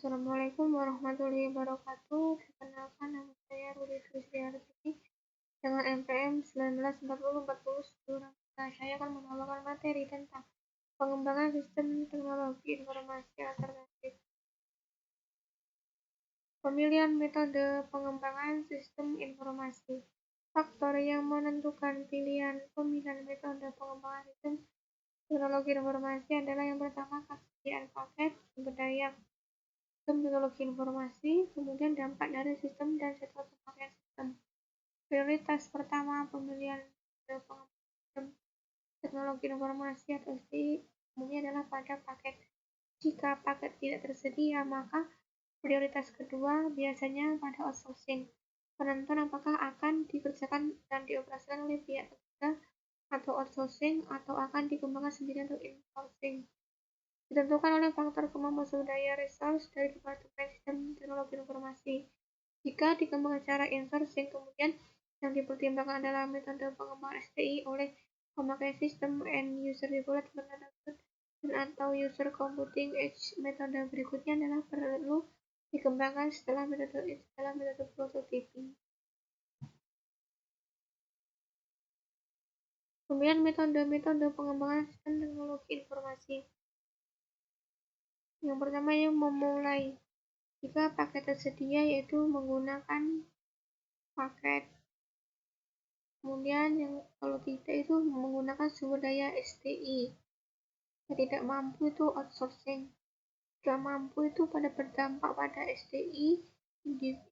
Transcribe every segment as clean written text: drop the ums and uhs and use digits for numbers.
Assalamualaikum warahmatullahi wabarakatuh. Perkenalkan, nama saya Rudi Krisdiarti dengan NPM 194040. Saya akan membawakan materi tentang pengembangan sistem teknologi informasi alternatif. Pemilihan metode pengembangan sistem informasi. Faktor yang menentukan pilihan pemilihan metode pengembangan sistem teknologi informasi adalah yang pertama, ketersediaan paket, sumber daya sistem teknologi informasi, kemudian dampak dari sistem dan jadwal pemakaian sistem. Prioritas pertama, pemilihan metode pengembangan sistem teknologi informasi atau STI umumnya adalah pada paket. Jika paket tidak tersedia, maka prioritas kedua biasanya pada outsourcing. Penentuan apakah akan dikerjakan dan dioperasikan oleh pihak ketiga atau outsourcing atau akan dikembangkan sendiri atau insourcing. Ditentukan oleh faktor kemampuan sumber daya resource dari Departemen Sistem Teknologi Informasi. Jika dikembangkan secara insourcing, kemudian yang dipertimbangkan adalah metode pengembangan STI oleh pemakai sistem and user development dan atau user computing edge. Metode berikutnya adalah perlu dikembangkan setelah metode prototyping. Pemilihan metode pengembangan sistem teknologi informasi. Yang pertama, yang memulai. Jika paket tersedia, yaitu menggunakan paket. Kemudian yang kalau tidak itu menggunakan sumber daya STI. Yang tidak mampu itu outsourcing. Jika mampu itu pada berdampak pada STI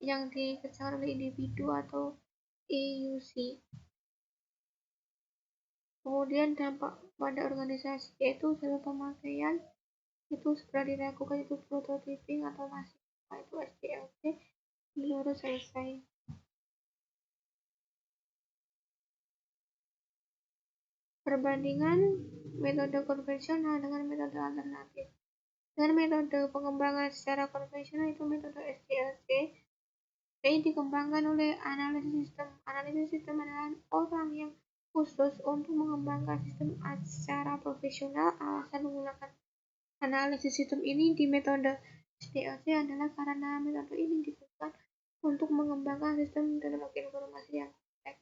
yang dikerjakan oleh individu atau EUC. Kemudian dampak pada organisasi yaitu jalur pemakaian itu sudah dilakukan itu prototyping atau masih itu SDLC belum selesai. Perbandingan metode konvensional dengan metode alternatif. Dengan metode pengembangan secara konvensional itu metode SDLC, ini dikembangkan oleh analisis sistem. Analisis sistem adalah orang yang khusus untuk mengembangkan sistem secara profesional. Alasan menggunakan analisis sistem ini di metode SDLC adalah karena metode ini digunakan untuk mengembangkan sistem teknologi informasi yang kompleks.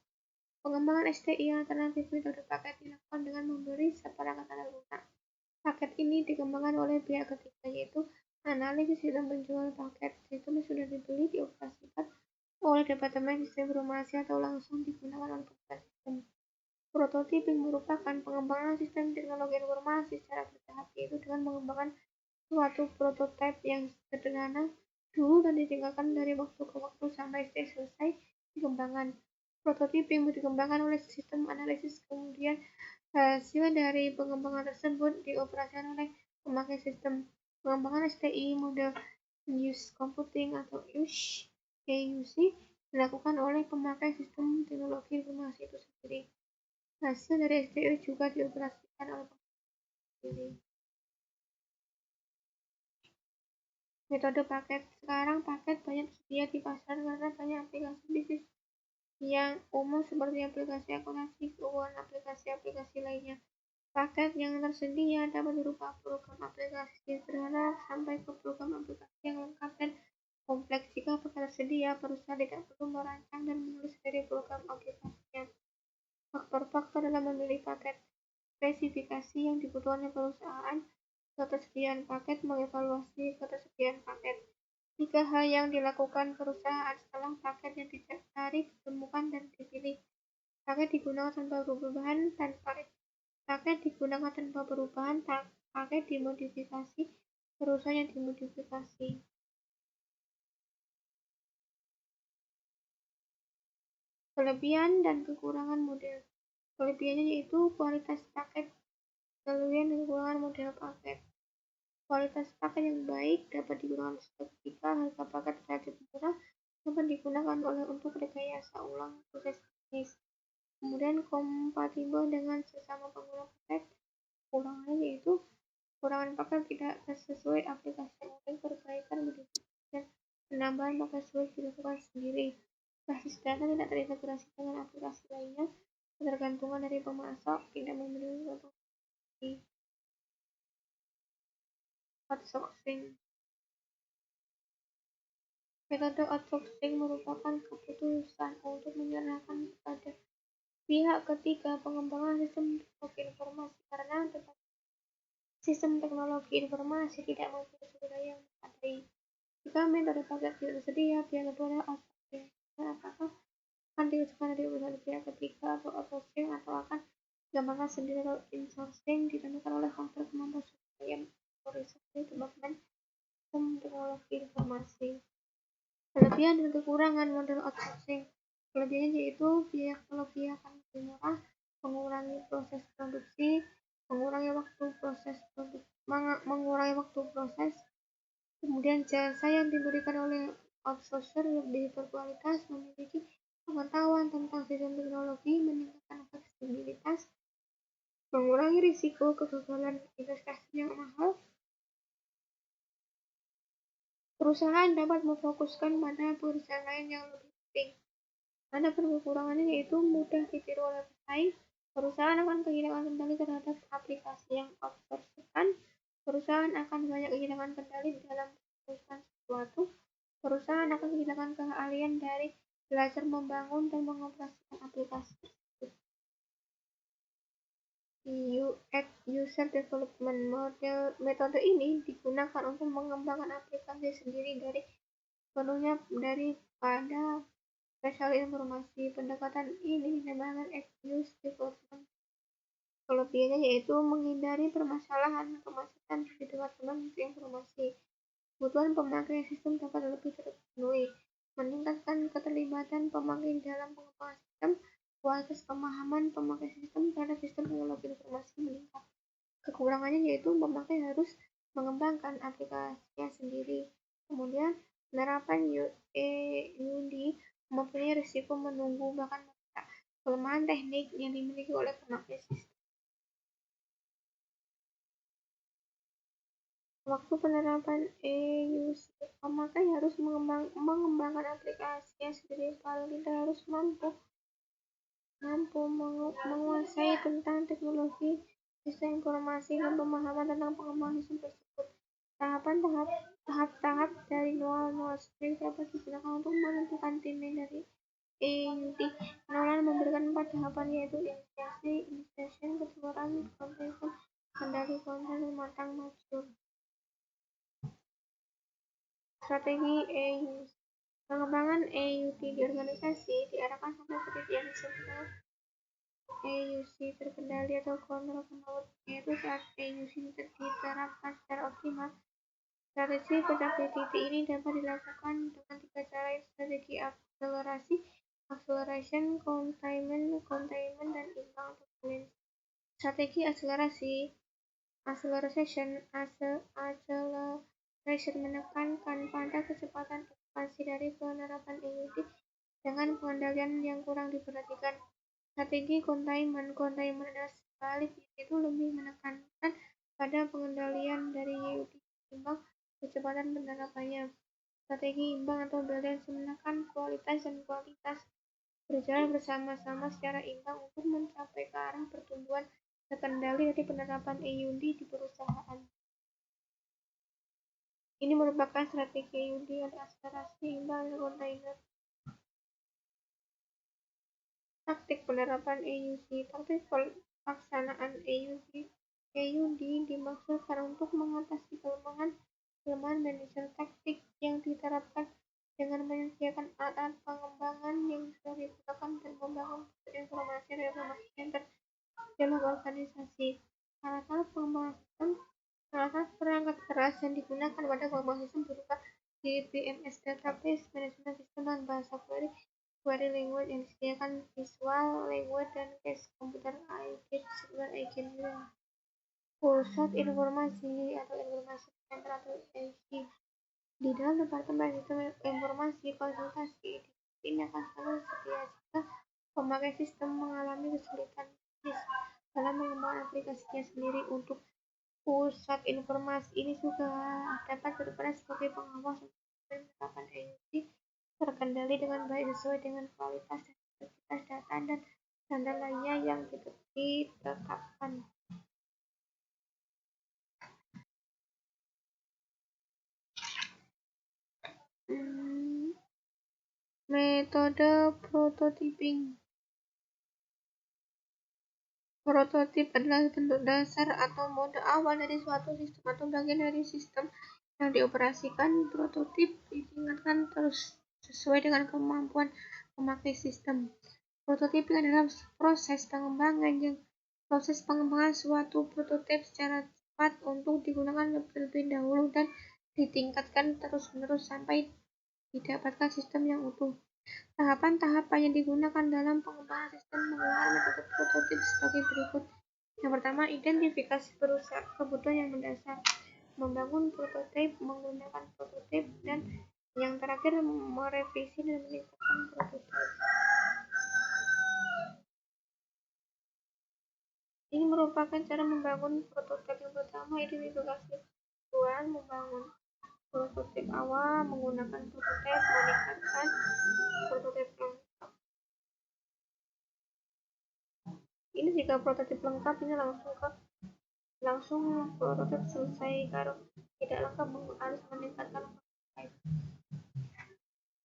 Pengembangan STI alternatif metode paket dilakukan dengan memberi seperangkat tanda lunak. Paket ini dikembangkan oleh pihak ketiga, yaitu analisis sistem penjual paket. Sistem sudah dibeli dioperasikan oleh Departemen Sistem Informasi atau langsung digunakan oleh petugas sistem. Prototyping merupakan pengembangan sistem teknologi informasi secara bertahap, yaitu dengan mengembangkan suatu prototipe yang sederhana dulu dan ditinggalkan dari waktu ke waktu sampai selesai dikembangkan. Prototyping dikembangkan oleh sistem analisis, kemudian hasil dari pengembangan tersebut dioperasikan oleh pemakai sistem. Pengembangan STI model use computing atau EUC dilakukan oleh pemakai sistem teknologi informasi itu sendiri. Hasil dari STI juga dioperasikan oleh pemakai sendiri. Metode paket. Sekarang paket banyak tersedia di pasar karena banyak aplikasi bisnis yang umum seperti aplikasi akuntansi, keuangan, aplikasi-aplikasi lainnya. Paket yang tersedia dapat berupa program aplikasi sederhana sampai ke program aplikasi yang lengkap dan kompleks. Jika paket tersedia, perusahaan tidak perlu merancang dan menulis dari program aplikasinya. Faktor-faktor dalam memilih paket. Spesifikasi yang dibutuhkan oleh perusahaan, ketersediaan paket, mengevaluasi ketersediaan paket. 3 hal yang dilakukan perusahaan setelah paket yang dicari ditemukan dan dipilih. Paket digunakan tanpa perubahan paket dimodifikasi, perusahaan yang dimodifikasi. Kelebihan dan kekurangan model. Kelebihannya yaitu kualitas paket. Kelebihan dan kekurangan model paket. Kualitas paket yang baik dapat digunakan ketika harga paket relatif murah dapat digunakan untuk rekayasa ulang proses bisnis. Kemudian kompatibel dengan sesama pengguna paket. Kekurangannya yaitu kekurangan paket tidak sesuai aplikasi yang lain, perbaikan dan penambahan paket sulit dilakukan sendiri. Basis data tidak terintegrasi dengan aplikasi lainnya, ketergantungan dari pemasok, tidak memiliki outsourcing. Metode outsourcing merupakan keputusan untuk menyerahkan kepada pihak ketiga pengembangan sistem teknologi informasi karena sistem teknologi informasi tidak mempunyai sumber daya yang memadai. Jika metode paket tidak tersedia, pihak kedua outsourcing. Apakah akan diusahakan dari usaha pihak ketiga atau outsourcing atau akan dikembangkan sendiri atau insourcing ditentukan oleh faktor kemampuan sumber daya research development sistem teknologi informasi. Kelebihan dan kekurangan model outsourcing. Kelebihannya yaitu biaya teknologi akan lebih murah, mengurangi proses produksi, mengurangi waktu proses, kemudian jasa yang diberikan oleh outsourcer lebih berkualitas, memiliki pengetahuan tentang sistem teknologi, meningkatkan fleksibilitas, mengurangi risiko kegagalan investasi yang mahal. Perusahaan dapat memfokuskan pada pekerjaan lain yang lebih penting. Ada kekurangannya yaitu mudah ditiru oleh pesaing. Perusahaan akan kehilangan kendali terhadap aplikasi yang outsourced-kan. Perusahaan akan banyak kehilangan kendali dalam memutuskan sesuatu. Perusahaan akan kehilangan keahlian dari belajar membangun dan mengoperasikan aplikasi tersebut. UX User Development metode ini digunakan untuk mengembangkan aplikasi sendiri dari sepenuhnya daripada spesialis informasi. Pendekatan ini dinamakan UX Development. Kelebihannya yaitu menghindari permasalahan kemacetan di departemen informasi. Kebutuhan pemakai sistem dapat lebih terpenuhi, meningkatkan keterlibatan pemakai dalam pengembangan sistem, kualitas pemahaman pemakai sistem terhadap sistem teknologi informasi meningkat. Kekurangannya yaitu pemakai harus mengembangkan aplikasinya sendiri. Kemudian, penerapan EUD mempunyai risiko menunggu bahkan merusak kelemahan teknik yang dimiliki oleh pemakai sistem. Waktu penerapan EUC, pemakai harus mengembangkan aplikasinya sendiri, paling tidak harus mampu menguasai tentang teknologi sistem informasi dan pemahaman tentang pengembangan sistem tersebut. Tahap-tahap dari 0 sendiri dapat digunakan untuk menentukan timing dari EUD. Pengelolaan memberikan 4 tahapan yaitu inisiasi, initiation, kejuaraan, completion, kendali konten, dan matang mature. Strategi EUC. Pengembangan EUD di organisasi diarahkan sampai ke titik yang disebut EUC terkendali atau control mode, yaitu saat EUC diterapkan secara optimal. Strategi mencapai titik ini dapat dilakukan dengan 3 cara, yaitu strategi akselerasi, acceleration, containment, dan imbang atau balance. Strategi akselerasi, acceleration menekankan pada kecepatan ekspansi dari penerapan EUD dengan pengendalian yang kurang diperhatikan. Strategi containment adalah sebaliknya, yaitu lebih menekankan pada pengendalian dari EUD ketimbang kecepatan penerapannya. Strategi imbang atau balance menekan kualitas dan kuantitas, berjalan bersama-sama secara imbang untuk mencapai ke arah pertumbuhan terkendali dari penerapan EUD di perusahaan. Ini merupakan strategi EUD atau akselerasi, imbang, dan containment. Taktik penerapan EUC. Taktik pelaksanaan EUD dimaksudkan untuk mengatasi kelemahan manajer. Taktik yang diterapkan dengan menyediakan alat pengembangan yang sudah digunakan dan membangun pusat informasi dan informasi center dalam organisasi. Alat-alat pengembangan sistem. Alat-alat perangkat keras yang digunakan pada pengembangan sistem berupa DBMS Database Management System dan bahasa query language yang disediakan Visual Language dan Case Computer Aided Software Agent. Pusat Informasi atau Information Center atau IC. Di dalam Departemen Sistem Informasi Konsultasi, ini akan selalu sedia jika pemakai sistem mengalami kesulitan teknis dalam mengembangkan aplikasinya sendiri. Untuk pusat informasi ini juga dapat berperan sebagai pengawas untuk penerapan EUD terkendali dengan baik sesuai dengan kualitas dan integritas data dan standar lainnya yang ditetapkan. Metode prototyping. Prototip adalah bentuk dasar atau mode awal dari suatu sistem atau bagian dari sistem yang dioperasikan. Prototip ditingkatkan terus sesuai dengan kemampuan pemakai sistem. Prototyping adalah proses pengembangan suatu prototip secara cepat untuk digunakan terlebih dahulu dan ditingkatkan terus-menerus sampai didapatkan sistem yang utuh. Tahapan-tahapan yang digunakan dalam pengembangan sistem menggunakan metode prototip sebagai berikut. Yang pertama, identifikasi kebutuhan yang mendasar, membangun prototip, menggunakan prototip, dan yang terakhir merevisi dan meningkatkan prototip. Ini merupakan cara membangun prototip. Yang pertama, identifikasi kebutuhan, membangun prototip awal, menggunakan prototip, meningkatkan prototip lengkap. Ini jika prototip lengkap, ini langsung prototip selesai. Kalau tidak lengkap, harus meningkatkan prototip.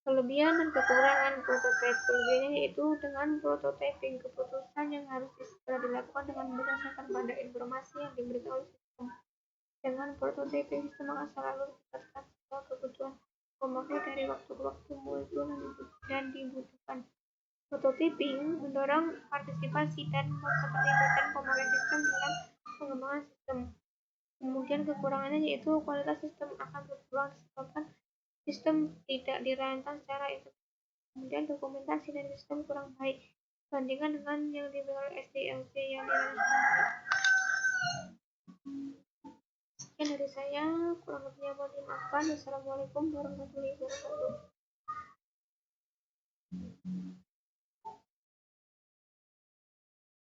Kelebihan dan kekurangan prototip. Kelebihannya yaitu dengan prototyping, keputusan yang harus segera dilakukan dengan berdasarkan pada informasi yang diberikan oleh sistem. Dengan prototyping, sistem akan selalu mendapatkan semua kebutuhan pemakai dari waktu ke waktu muncul dan dibutuhkan. Prototyping mendorong partisipasi dan keterlibatan pemakai sistem dalam pengembangan sistem. Kemudian kekurangannya yaitu kualitas sistem akan berkurang disebabkan sistem tidak dirancang secara integrasi. Kemudian dokumentasi dari sistem kurang baik dibandingkan dengan yang diberikan oleh SDLC yang dirancang baik. Sekian dari saya, kurang lebihnya mohon dimaafkan. Wassalamualaikum warahmatullahi wabarakatuh.